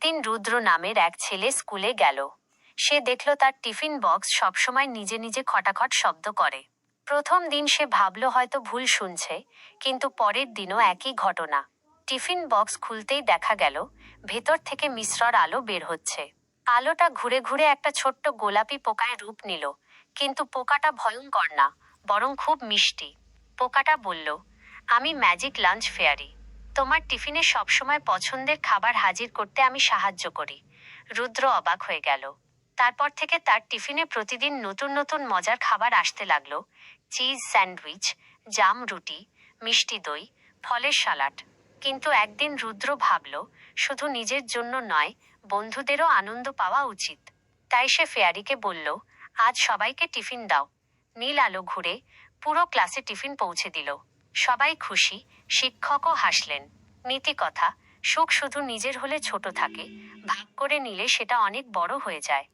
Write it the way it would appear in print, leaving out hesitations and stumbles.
একদিন রুদ্র নামের এক ছেলে স্কুলে গেল। সে দেখল তার টিফিন বক্স সবসময় নিজে নিজে খটাখট শব্দ করে। প্রথম দিন সে ভাবল হয়তো ভুল শুনছে, কিন্তু পরের দিনও একই ঘটনা। টিফিন বক্স খুলতেই দেখা গেল ভেতর থেকে মিশ্রর আলো বের হচ্ছে। আলোটা ঘুরে ঘুরে একটা ছোট্ট গোলাপি পোকায় রূপ নিল, কিন্তু পোকাটা ভয়ঙ্কর না, বরং খুব মিষ্টি। পোকাটা বলল, আমি ম্যাজিক লাঞ্চ ফেয়ারি। তোমার টিফিনে সবসময় পছন্দের খাবার হাজির করতে আমি সাহায্য করি। রুদ্র অবাক হয়ে গেল। তারপর থেকে তার টিফিনে প্রতিদিন নতুন নতুন মজার খাবার আসতে লাগলো। চিজ স্যান্ডউইচ, জাম রুটি, মিষ্টি দই, ফলের সালাড। কিন্তু একদিন রুদ্র ভাবল, শুধু নিজের জন্য নয়, বন্ধুদেরও আনন্দ পাওয়া উচিত। তাই সে ফেয়ারিকে বলল, আজ সবাইকে টিফিন দাও। নীল আলো ঘুরে পুরো ক্লাসে টিফিন পৌঁছে দিল। সবাই খুশি, শিক্ষকও হাসলেন। নীতি কথা, সুখ শুধু নিজের হলে ছোট থাকে, ভাগ করে নিলে সেটা অনেক বড় হয়ে যায়।